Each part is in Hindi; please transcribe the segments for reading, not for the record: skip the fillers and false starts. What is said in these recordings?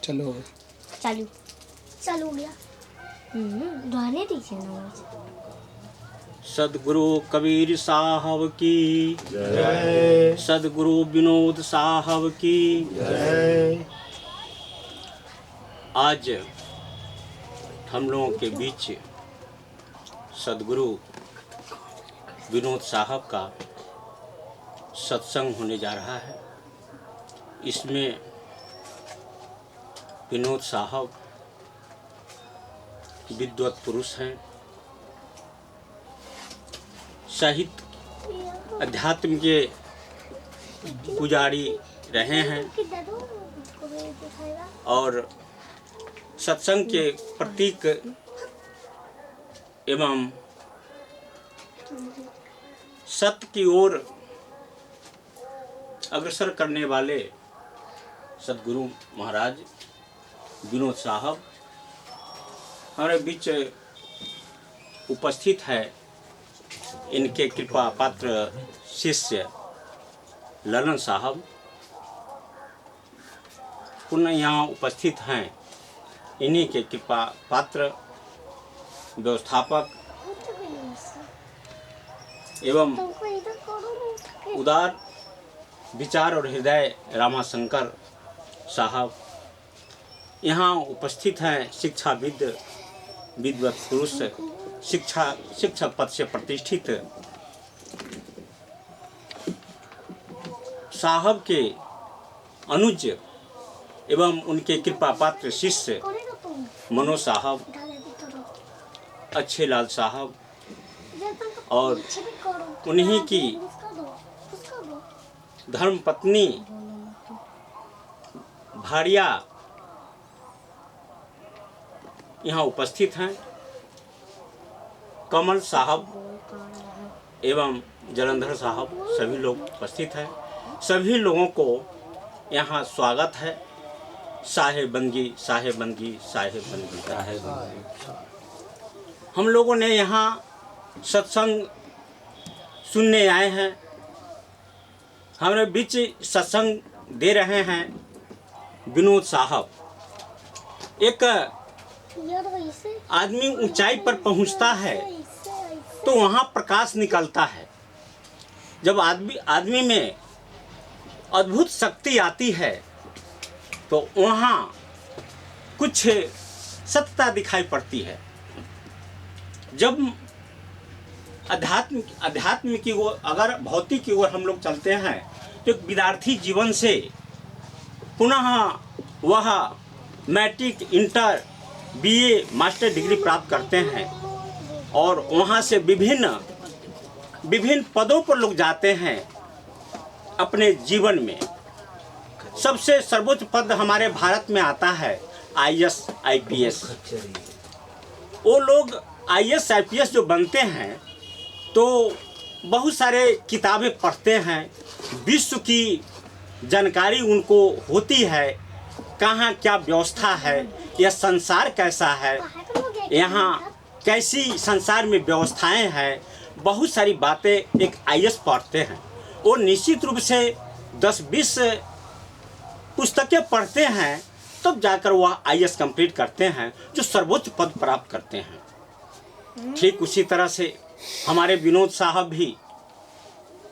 चलो चालू चालू हो गया। दोहराने दीजिए ना मुझे। सदगुरु कबीर साहब की जय, सदगुरु विनोद साहब की जय। आज हम लोगों के बीच सदगुरु विनोद साहब का सत्संग होने जा रहा है। इसमें विनोद साहब विद्वत पुरुष हैं, साहित्य अध्यात्म के पुजारी रहे हैं और सत्संग के प्रतीक एवं सत्य की ओर अग्रसर करने वाले सदगुरु महाराज विनोद साहब हमारे बीच उपस्थित है। इनके कृपा पात्र शिष्य ललन साहब पुनः यहाँ उपस्थित हैं। इन्हीं के कृपा पात्र व्यवस्थापक एवं उदार विचार और हृदय रामाशंकर साहब यहाँ उपस्थित हैं। शिक्षाविद विद्वत पुरुष शिक्षक पद से प्रतिष्ठित साहब के अनुज एवं उनके कृपा पात्र शिष्य मनोज साहब, अच्छे लाल साहब और उन्हीं की धर्मपत्नी भारिया यहाँ उपस्थित हैं। कमल साहब एवं जलंधर साहब सभी लोग उपस्थित हैं। सभी लोगों को यहाँ स्वागत है। साहेबंदी साहेबंदी साहेबंदी साहेबंदी। हम लोगों ने यहाँ सत्संग सुनने आए हैं। हमारे बीच सत्संग दे रहे हैं विनोद साहब। एक आदमी ऊंचाई पर पहुंचता है तो वहाँ प्रकाश निकलता है। जब आदमी में अद्भुत शक्ति आती है तो वहाँ कुछ सत्ता दिखाई पड़ती है। जब अध्यात्म की ओर, अगर भौतिक की ओर हम लोग चलते हैं तो एक विद्यार्थी जीवन से पुनः वह matric, inter, BA, master degree प्राप्त करते हैं और वहाँ से विभिन्न पदों पर लोग जाते हैं। अपने जीवन में सबसे सर्वोच्च पद हमारे भारत में आता है IAS IPS। वो लोग IAS IPS जो बनते हैं तो बहुत सारे किताबें पढ़ते हैं, विश्व की जानकारी उनको होती है, कहाँ क्या व्यवस्था है, यह संसार कैसा है, यहाँ कैसी संसार में व्यवस्थाएं हैं। बहुत सारी बातें एक IAS पढ़ते हैं। वो निश्चित रूप से 10-20 पुस्तकें पढ़ते हैं तब जाकर वह IAS कंप्लीट करते हैं, जो सर्वोच्च पद प्राप्त करते हैं। ठीक उसी तरह से हमारे विनोद साहब भी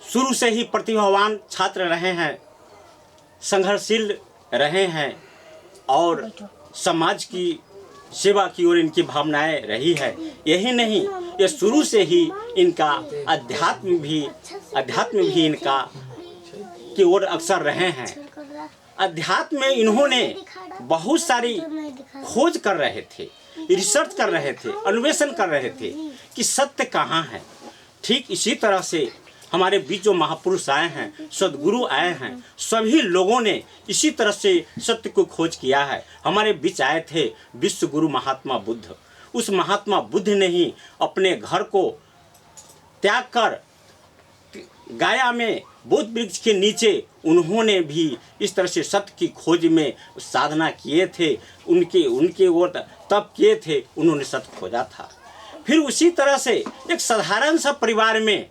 शुरू से ही प्रतिभावान छात्र रहे हैं, संघर्षशील रहे हैं और समाज की सेवा की ओर इनकी भावनाएं रही है। यही नहीं, ये शुरू से ही इनका अध्यात्म भी इनका की ओर अक्सर रहे हैं। अध्यात्म में इन्होंने बहुत सारी खोज कर रहे थे, रिसर्च कर रहे थे, अन्वेषण कर रहे थे कि सत्य कहाँ है। ठीक इसी तरह से हमारे बीच जो महापुरुष आए हैं, सदगुरु आए हैं, सभी लोगों ने इसी तरह से सत्य को खोज किया है। हमारे बीच आए थे विश्व गुरु महात्मा बुद्ध। उस महात्मा बुद्ध ने ही अपने घर को त्याग कर गाया में बोध वृक्ष के नीचे उन्होंने भी इस तरह से सत्य की खोज में साधना किए थे। उनके ओर तप किए थे, उन्होंने सत्य खोजा था। फिर उसी तरह से एक साधारण सा परिवार में,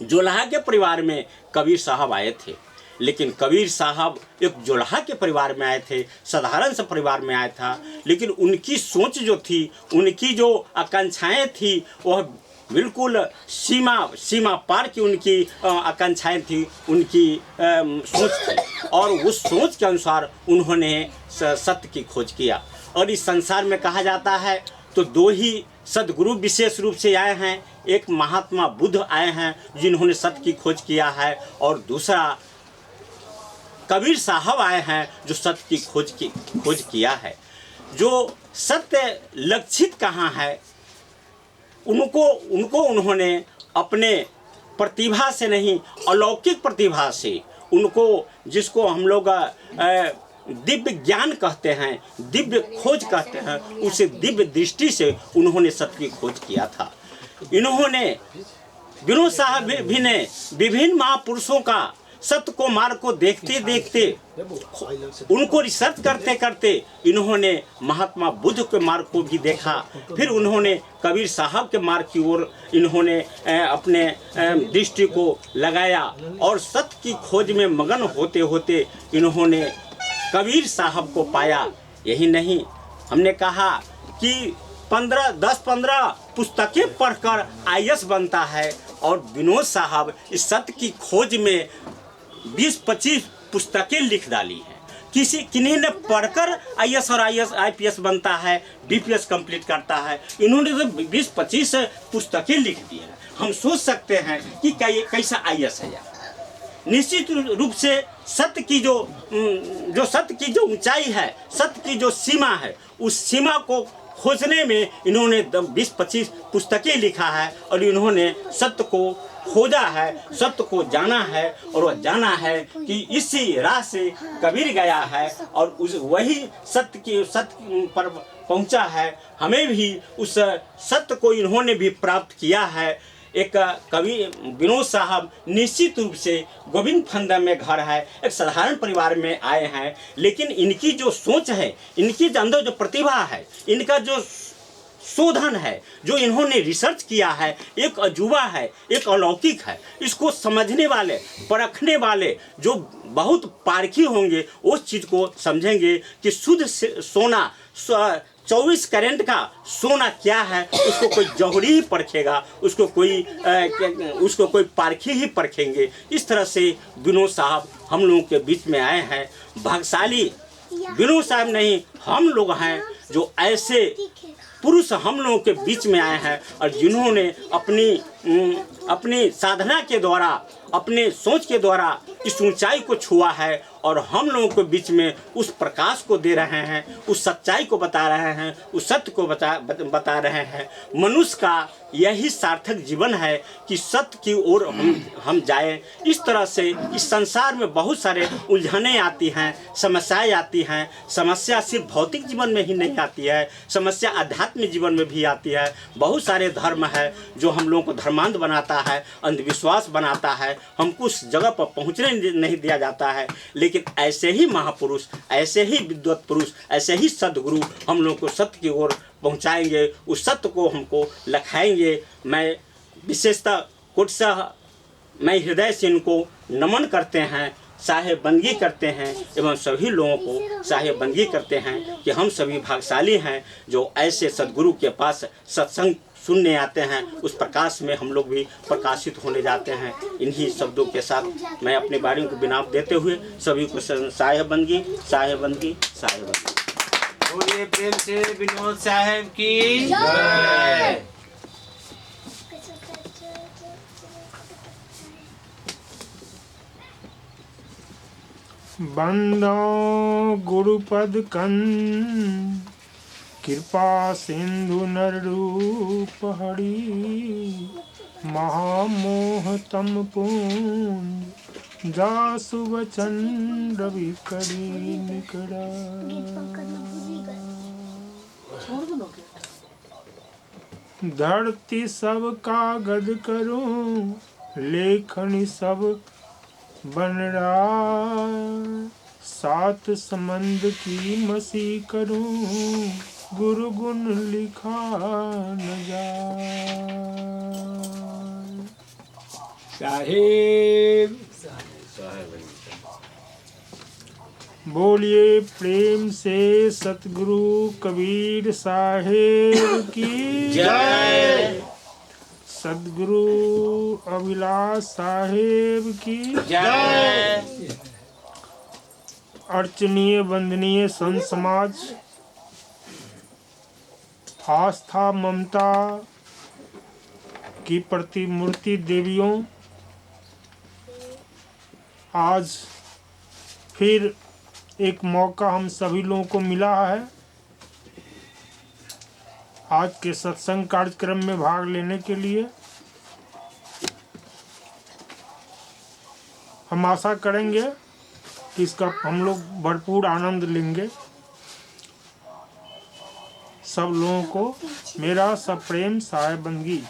जोलाहा के परिवार में कबीर साहब आए थे। लेकिन कबीर साहब एक जोल्हा के परिवार में आए थे, साधारण से परिवार में आया था, लेकिन उनकी सोच जो थी, उनकी जो आकांक्षाएं थी, वह बिल्कुल सीमा पार की उनकी आकांक्षाएं थी, उनकी सोच थी, और उस सोच के अनुसार उन्होंने सत्य की खोज किया। और इस संसार में कहा जाता है तो दो ही सद्गुरु विशेष रूप से आए हैं, एक महात्मा बुद्ध आए हैं जिन्होंने सत्य की खोज किया है, और दूसरा कबीर साहब आए हैं जो सत्य की खोज किया है। जो सत्य लक्षित कहाँ है, उनको उन्होंने अपने प्रतिभा से नहीं, अलौकिक प्रतिभा से, उनको जिसको हम लोग दिव्य ज्ञान कहते हैं, दिव्य खोज कहते हैं, उसे दिव्य दृष्टि से उन्होंने सत्य की खोज किया था। इन्होंने विनोद साहब भी ने विभिन्न महापुरुषों का सत्य को मार्ग को देखते देखते, उनको रिसर्च करते करते इन्होंने महात्मा बुद्ध के मार्ग को भी देखा। फिर उन्होंने कबीर साहब के मार्ग की ओर इन्होंने अपने दृष्टि को लगाया, और सत्य की खोज में मगन होते होते इन्होंने कबीर साहब को पाया। यही नहीं, हमने कहा कि 10-15 पुस्तकें पढ़कर IAS बनता है, और विनोद साहब इस सत्य की खोज में 20-25 पुस्तकें लिख डाली हैं। किन्हीं ने पढ़कर IAS और IPS बनता है, DPS कंप्लीट करता है, इन्होंने तो 20-25 पुस्तकें लिख दी हैं। हम सोच सकते हैं कि कैसा IAS है यार। निश्चित रूप से सत्य की जो ऊंचाई है, सत्य की जो सीमा है, उस सीमा को खोजने में इन्होंने 20-25 पुस्तकें लिखा है, और इन्होंने सत्य को खोजा है, सत्य को जाना है, और वह जाना है कि इसी राह से कबीर गया है, और वही सत्य पर पहुंचा है। हमें भी उस सत्य को इन्होंने भी प्राप्त किया है। एक कवि विनोद साहब निश्चित रूप से गोविंद फंदा में घर है, एक साधारण परिवार में आए हैं, लेकिन इनकी जो सोच है, इनकी अंदर जो प्रतिभा है, इनका जो शोधन है, जो इन्होंने रिसर्च किया है, एक अजूबा है, एक अलौकिक है। इसको समझने वाले, परखने वाले जो बहुत पारखी होंगे, उस चीज़ को समझेंगे कि शुद्ध सोना 24 कैरेट का सोना क्या है। उसको कोई जौहरी ही परखेगा, उसको कोई पारखी ही परखेंगे। इस तरह से विनोद साहब हम लोगों के बीच में आए हैं। भाग्यशाली विनोद साहब नहीं, हम लोग हैं जो ऐसे पुरुष हम लोगों के बीच में आए हैं, और जिन्होंने अपनी साधना के द्वारा, अपने सोच के द्वारा इस ऊंचाई को छुआ है, और हम लोगों के बीच में उस प्रकाश को दे रहे हैं, उस सच्चाई को बता रहे हैं, उस सत्य को बता रहे हैं। मनुष्य का यही सार्थक जीवन है कि सत्य की ओर हम जाएं। इस तरह से इस संसार में बहुत सारे उलझनें आती हैं, समस्याएं आती हैं। समस्या सिर्फ भौतिक जीवन में ही नहीं आती है, समस्या आध्यात्मिक जीवन में भी आती है। बहुत सारे धर्म है जो हम लोगों को धर्मांध बनाता है, अंधविश्वास बनाता है, हमको उस जगह पर पहुंचने नहीं दिया जाता है। लेकिन ऐसे ही महापुरुष, ऐसे ही विद्वत पुरुष, ऐसे ही सद्गुरु हम लोगों को सत्य की ओर पहुंचाएंगे, उस सत्य को हमको लखाएंगे। मैं विशेषतः कोटसा मैं हृदय से इनको नमन करते हैं, साहेबंदगी करते हैं, एवं सभी लोगों को साहेबंदगी करते हैं कि हम सभी भाग्यशाली हैं जो ऐसे सद्गुरु के पास सत्संग सुनने आते हैं। उस प्रकाश में हम लोग भी प्रकाशित होने जाते हैं। इन्हीं शब्दों के साथ मैं अपने बारे को विनाप देते हुए सभी को साहेबंदगी साहेबंदगी साहेबंदगी। बोलिए प्रेम से विनोद साहब की जय। बंदो गुरुपद कंद कृपा सिंधु नर रूप हरि महामोह तम पूंज जासु वचन रवि करी निकड़ा। धरती सब कागज करूं लेखनी सब बन रहा, सात समंद की मसी करूं गुरु गुण लिखा न जाए। साहेब बोलिए प्रेम से सतगुरु कबीर साहेब की जय। सतगुरु अभिलाष साहेब की जय। अर्चनीय वंदनीय संत समाज, आस्था ममता की प्रतिमूर्ति देवियों, आज फिर एक मौका हम सभी लोगों को मिला है आज के सत्संग कार्यक्रम में भाग लेने के लिए। हम आशा करेंगे कि इसका हम लोग भरपूर आनंद लेंगे। सब लोगों को मेरा सप्रेम साहेबंदगी।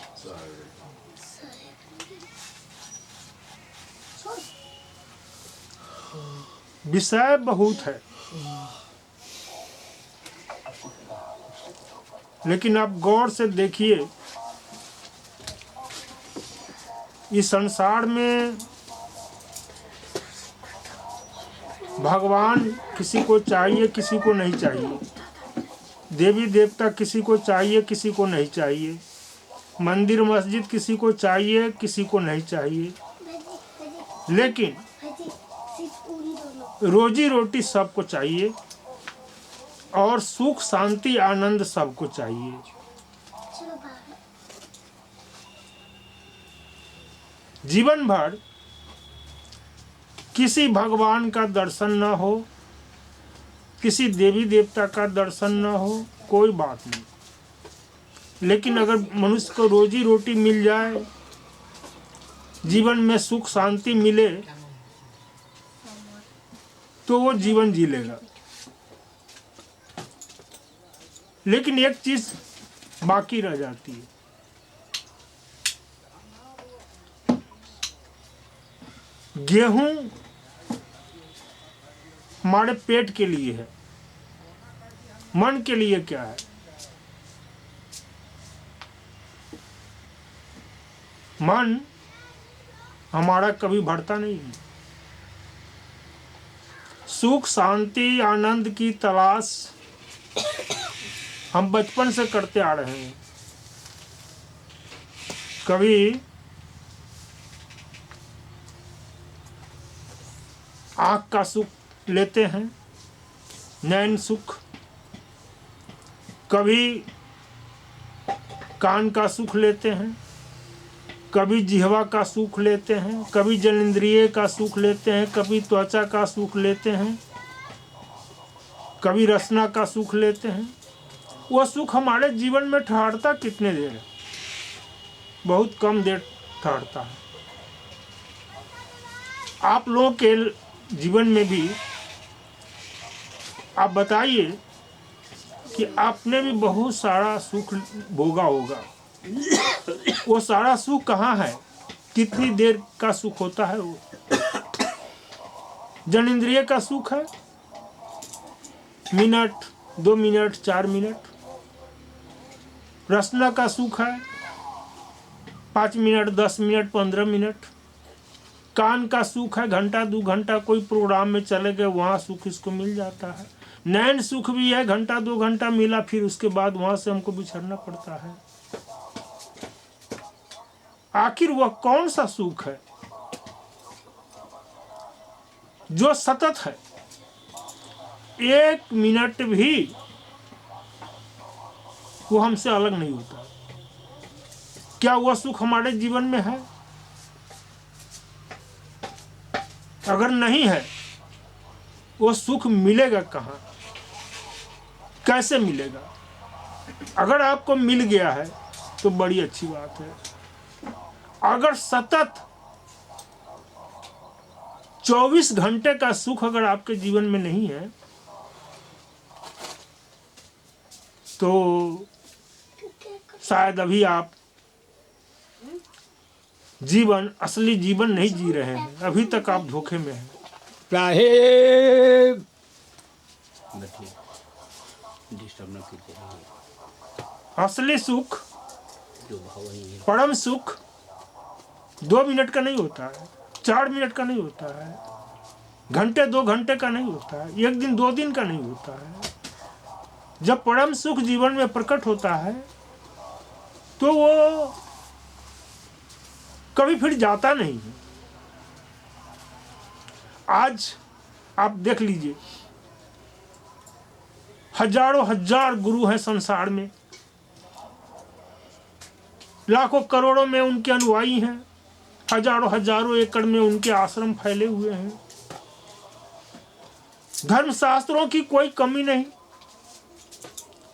विषय बहुत है, लेकिन आप गौर से देखिए, इस संसार में भगवान किसी को चाहिए, किसी को नहीं चाहिए। देवी देवता किसी को चाहिए, किसी को नहीं चाहिए। मंदिर मस्जिद किसी को चाहिए, किसी को नहीं चाहिए। लेकिन रोजी रोटी सबको चाहिए और सुख शांति आनंद सबको चाहिए। जीवन भर किसी भगवान का दर्शन न हो, किसी देवी देवता का दर्शन न हो, कोई बात नहीं। लेकिन अगर मनुष्य को रोजी रोटी मिल जाए, जीवन में सुख शांति मिले, तो वो जीवन जी लेगा। लेकिन एक चीज बाकी रह जाती है, गेहूं हमारे पेट के लिए है, मन के लिए क्या है? मन हमारा कभी भरता नहीं है। सुख शांति आनंद की तलाश हम बचपन से करते आ रहे हैं। कभी आँख का सुख लेते हैं, नैन सुख, कभी कान का सुख लेते हैं, कभी जिह्वा का सुख लेते हैं, कभी जनेंद्रिय का सुख लेते हैं, कभी त्वचा का सुख लेते हैं, कभी रसना का सुख लेते हैं। वह सुख हमारे जीवन में ठहरता कितने देर है? बहुत कम देर ठहरता है। आप लोगों के जीवन में भी आप बताइए कि आपने भी बहुत सारा सुख भोगा होगा। वो सारा सुख कहाँ है? कितनी देर का सुख होता है? वो जनेंद्रिय का सुख है, मिनट, 2 मिनट, 4 मिनट। रसना का सुख है 5 मिनट, 10 मिनट, 15 मिनट। कान का सुख है घंटा 2 घंटा, कोई प्रोग्राम में चले गए वहाँ सुख इसको मिल जाता है। नैन सुख भी है, घंटा 2 घंटा मिला, फिर उसके बाद वहाँ से हमको बिछड़ना पड़ता है। आखिर वह कौन सा सुख है जो सतत है? 1 मिनट भी वो हमसे अलग नहीं होता। क्या वह सुख हमारे जीवन में है? अगर नहीं है, वो सुख मिलेगा कहाँ? कैसे मिलेगा? अगर आपको मिल गया है तो बड़ी अच्छी बात है। अगर सतत 24 घंटे का सुख अगर आपके जीवन में नहीं है, तो शायद अभी आप जीवन, असली जीवन नहीं जी रहे हैं। अभी तक आप धोखे में हैं। साहेब डिस्टर्ब न कीजिए। असली सुख, जो भाव नहीं है, परम सुख 2 मिनट का नहीं होता है, 4 मिनट का नहीं होता है, घंटे 2 घंटे का नहीं होता है, 1 दिन 2 दिन का नहीं होता है। जब परम सुख जीवन में प्रकट होता है तो वो कभी फिर जाता नहीं है। आज आप देख लीजिए, हजारों हजार गुरु हैं संसार में, लाखों करोड़ों में उनके अनुयायी हैं, हजारों हजारों एकड़ में उनके आश्रम फैले हुए हैं। धर्मशास्त्रों की कोई कमी नहीं,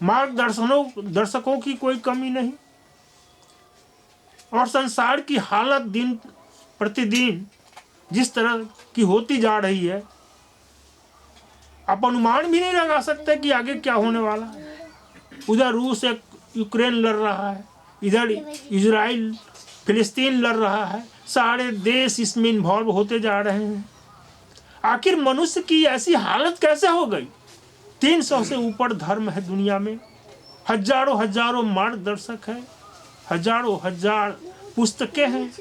दर्शकों की कोई कमी नहीं, और संसार की हालत दिन प्रतिदिन जिस तरह की होती जा रही है, आप अनुमान भी नहीं लगा सकते कि आगे क्या होने वाला है। उधर रूस एक यूक्रेन लड़ रहा है, इधर इजराइल फिलिस्तीन लड़ रहा है, सारे देश इसमें इन्वॉल्व होते जा रहे हैं। आखिर मनुष्य की ऐसी हालत कैसे हो गई? 300 से ऊपर धर्म है दुनिया में, हजारों हजारों मार्गदर्शक है, हजारों हजार पुस्तकें हैं।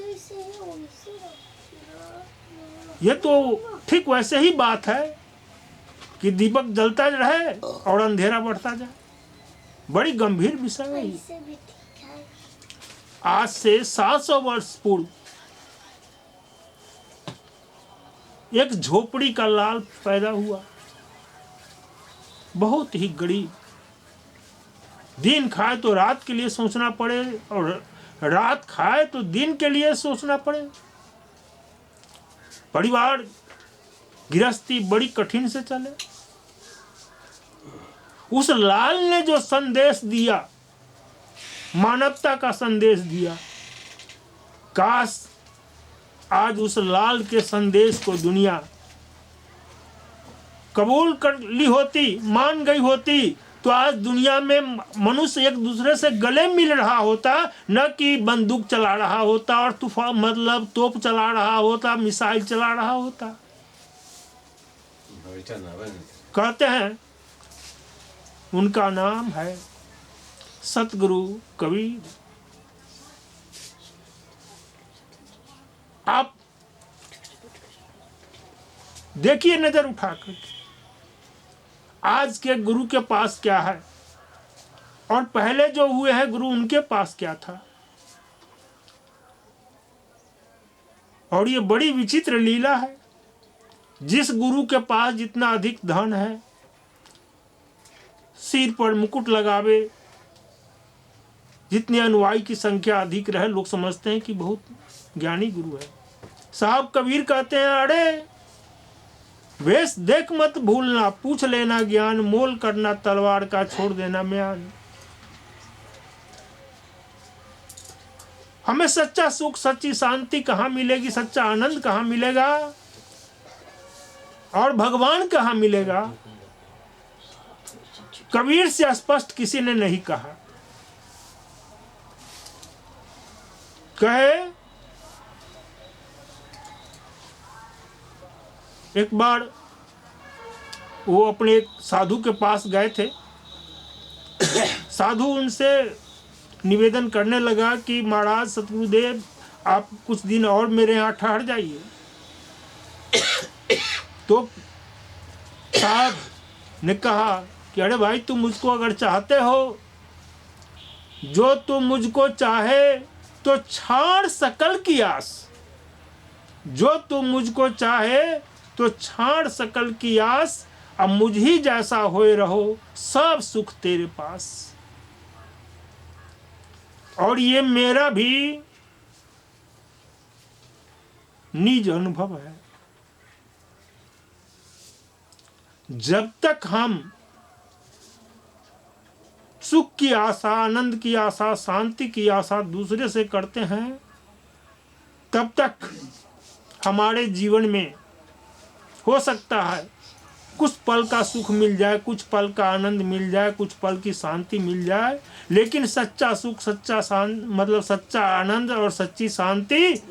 ये तो ठीक वैसे ही बात है कि दीपक जलता रहे और अंधेरा बढ़ता जाए। बड़ी गंभीर विषय है ये। आज से 700 वर्ष पूर्व एक झोपड़ी का लाल पैदा हुआ, बहुत ही गरीब, दिन खाए तो रात के लिए सोचना पड़े और रात खाए तो दिन के लिए सोचना पड़े। परिवार गृहस्थी बड़ी कठिन से चले। उस लाल ने जो संदेश दिया, मानवता का संदेश दिया, काश आज उस लाल के संदेश को दुनिया कबूल कर ली होती, मान गई होती, तो आज दुनिया में मनुष्य एक दूसरे से गले मिल रहा होता, न कि बंदूक चला रहा होता और तूफान मतलब तोप चला रहा होता, मिसाइल चला रहा होता। कहते हैं उनका नाम है सतगुरु कबीर। आप देखिए नजर उठाकर, आज के गुरु के पास क्या है और पहले जो हुए हैं गुरु उनके पास क्या था। और ये बड़ी विचित्र लीला है, जिस गुरु के पास जितना अधिक धन है, सिर पर मुकुट लगावे, जितने अनुयायी की संख्या अधिक रहे, लोग समझते हैं कि बहुत ज्ञानी गुरु है। साहब कबीर कहते हैं, अरे वेश देख मत भूलना, पूछ लेना ज्ञान, मोल करना तलवार का, छोड़ देना म्यान। हमें सच्चा सुख, सच्ची शांति कहाँ मिलेगी, सच्चा आनंद कहाँ मिलेगा और भगवान कहाँ मिलेगा? कबीर से स्पष्ट किसी ने नहीं कहा। कहे एक बार वो अपने एक साधु के पास गए थे। साधु उनसे निवेदन करने लगा कि महाराज सतगुरुदेव, आप कुछ दिन और मेरे यहाँ ठहर जाइए। तो साहब ने कहा कि अरे भाई, तुम मुझको अगर चाहते हो, जो तुम मुझको चाहे तो छाड़ सकल की आस, जो तुम मुझको चाहे तो छाड़ सकल की आस, अब मुझ ही जैसा होए रहो, सब सुख तेरे पास। और ये मेरा भी निज अनुभव है। जब तक हम सुख की आशा, आनंद की आशा, शांति की आशा दूसरे से करते हैं, तब तक हमारे जीवन में हो सकता है कुछ पल का सुख मिल जाए, कुछ पल का आनंद मिल जाए, कुछ पल की शांति मिल जाए, लेकिन सच्चा सुख, सच्चा मतलब सच्चा आनंद और सच्ची शांति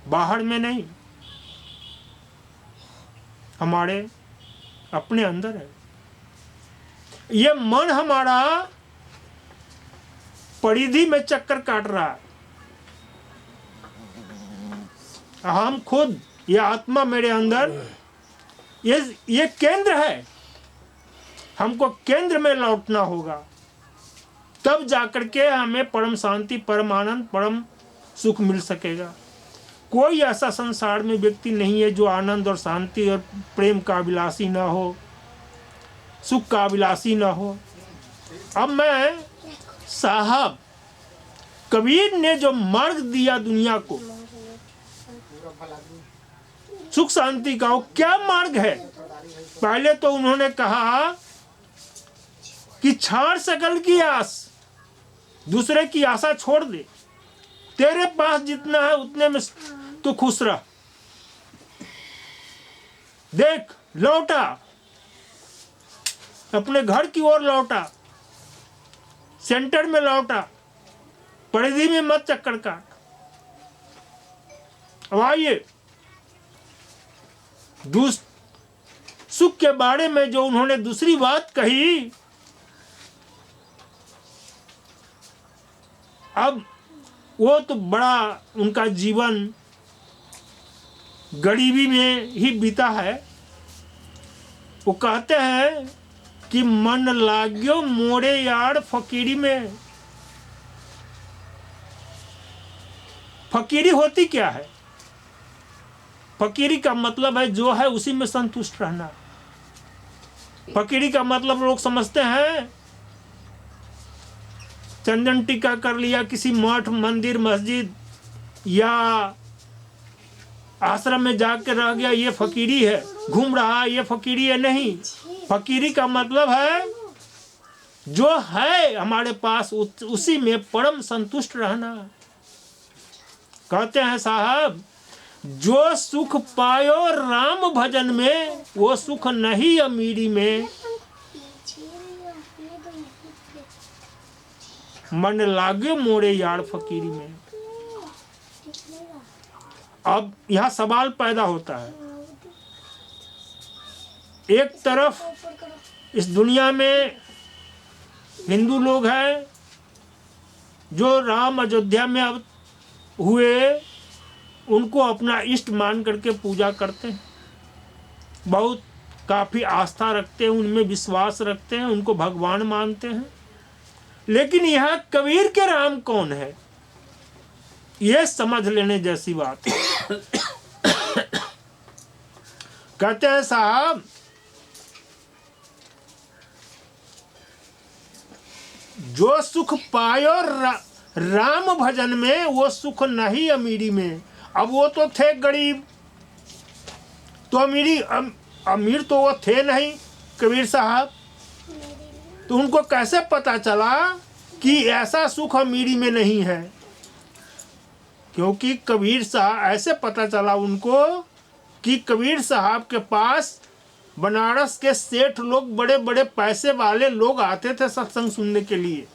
बाहर में नहीं, हमारे अपने अंदर है। ये मन हमारा परिधि में चक्कर काट रहा है। हम खुद ये आत्मा मेरे अंदर, ये केंद्र है, हमको केंद्र में लौटना होगा, तब जाकर के हमें परम शांति, परम आनंद, परम सुख मिल सकेगा। कोई ऐसा संसार में व्यक्ति नहीं है जो आनंद और शांति और प्रेम का अभिलाषी ना हो, सुख का अभिलाषी ना हो। अब मैं साहब कबीर ने जो मार्ग दिया दुनिया को सुख शांति का, वो क्या मार्ग है? पहले तो उन्होंने कहा कि छाड़ सकल की आस, दूसरे की आशा छोड़ दे, तेरे पास जितना है उतने में तू खुश रह। देख, लौटा, अपने घर की ओर लौटा, सेंटर में लौटा, परिधि में मत चक्कर काट। अब आइए सुख के बारे में जो उन्होंने दूसरी बात कही, अब वो तो बड़ा उनका जीवन गरीबी में ही बीता है। वो कहते हैं कि मन लाग्यो मोरे यार फकीरी में। फकीरी होती क्या है? फकीरी का मतलब है जो है उसी में संतुष्ट रहना। फकीरी का मतलब लोग समझते हैं चंदन टीका कर लिया किसी मठ, मंदिर, मस्जिद या आश्रम में जाकर रह गया, ये फकीरी है, घूम रहा है, ये फकीरी है। नहीं, फकीरी का मतलब है जो है हमारे पास उसी में परम संतुष्ट रहना। कहते हैं साहब, जो सुख पायो राम भजन में, वो सुख नहीं अमीरी में। मन लागे मोरे यार फकीरी में। अब यहाँ सवाल पैदा होता है, एक तरफ इस दुनिया में हिंदू लोग हैं जो राम अयोध्या में अब हुए, उनको अपना इष्ट मान करके पूजा करते हैं, बहुत काफ़ी आस्था रखते हैं, उनमें विश्वास रखते हैं, उनको भगवान मानते हैं। लेकिन यहाँ कबीर के राम कौन है, ये समझ लेने जैसी बात है। कहते हैं साहब, जो सुख पायो राम भजन में, वो सुख नहीं अमीरी में। अब वो तो थे गरीब, तो अमीर तो वो थे नहीं कबीर साहब, तो उनको कैसे पता चला कि ऐसा सुख अमीरी में नहीं है? क्योंकि कबीर साहब, ऐसे पता चला उनको कि कबीर साहब के पास बनारस के सेठ लोग, बड़े बड़े पैसे वाले लोग आते थे सत्संग सुनने के लिए।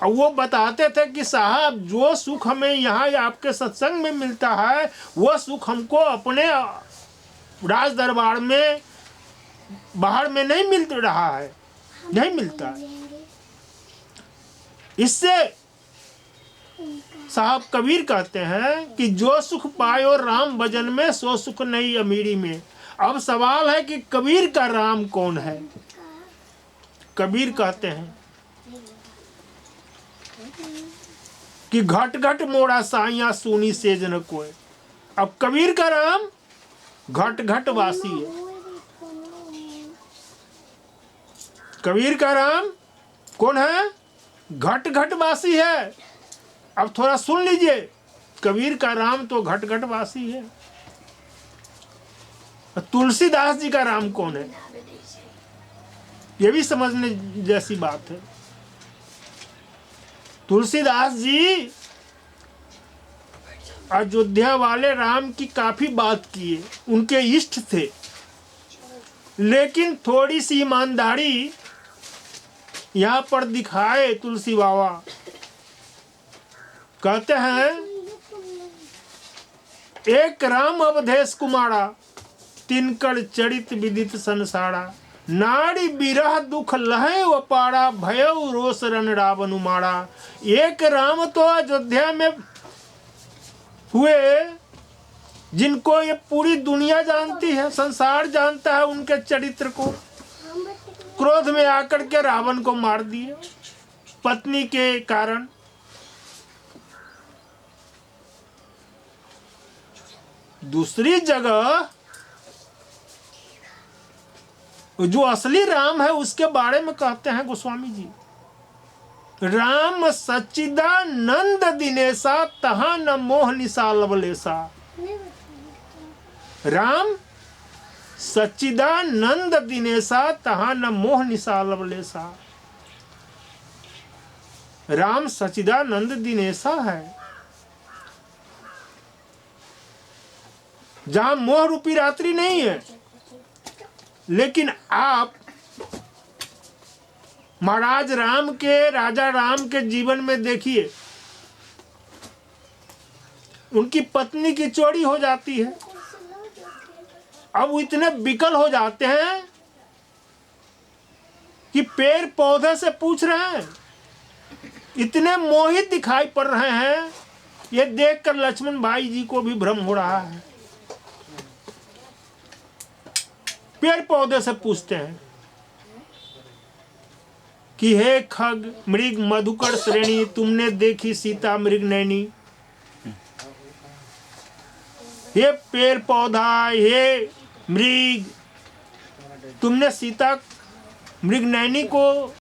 और वो बताते थे कि साहब, जो सुख हमें यहाँ आपके सत्संग में मिलता है, वो सुख हमको अपने राज दरबार में, बाहर में नहीं मिल रहा है, नहीं मिलता। इससे साहब कबीर कहते हैं कि जो सुख पायो राम भजन में, सो सुख नहीं अमीरी में। अब सवाल है कि कबीर का राम कौन है? कबीर कहते हैं कि घट घट मोड़ा साइया सोनी सेज न कोय। अब कबीर का राम घट घट वासी है। कबीर का राम कौन है? घट घट वासी है। अब थोड़ा सुन लीजिए, कबीर का राम तो घट घट वासी है। तुलसीदास जी का राम कौन है? ये भी समझने जैसी बात है। तुलसीदास जी अयोध्या वाले राम की काफी बात किए, उनके इष्ट थे, लेकिन थोड़ी सी ईमानदारी यहाँ पर दिखाए तुलसी बाबा। कहते हैं, एक राम अवधेश कुमारा, तिनकर चरित विदित संसारा। नारी बिरह दुख लहे वपारा, भयउ रोष रन रावण उमारा। एक राम तो अयोध्या में हुए, जिनको ये पूरी दुनिया जानती है, संसार जानता है उनके चरित्र को, क्रोध में आकर के रावण को मार दिए पत्नी के कारण। दूसरी जगह जो असली राम है उसके बारे में कहते हैं गोस्वामी जी, राम सच्चिदानंद दिनेशा तहा न मोह निशा लवलेशा। राम सच्चिदानंद दिनेशा तहा न मोह निशा लवलेशा। राम सच्चिदानंद दिनेशा है, जहां मोह रूपी रात्रि नहीं है। लेकिन आप महाराज राम के, राजा राम के जीवन में देखिए, उनकी पत्नी की चोरी हो जाती है। अब वो इतने विकल हो जाते हैं कि पेड़ पौधे से पूछ रहे हैं, इतने मोहित दिखाई पड़ रहे हैं। ये देखकर लक्ष्मण भाई जी को भी भ्रम हो रहा है। पेड़ पौधे से पूछते हैं कि हे खग मृग मधुकर श्रेणी, तुमने देखी सीता मृग नैनी। हे पेड़ पौधा, हे मृग, तुमने सीता मृग नैनी को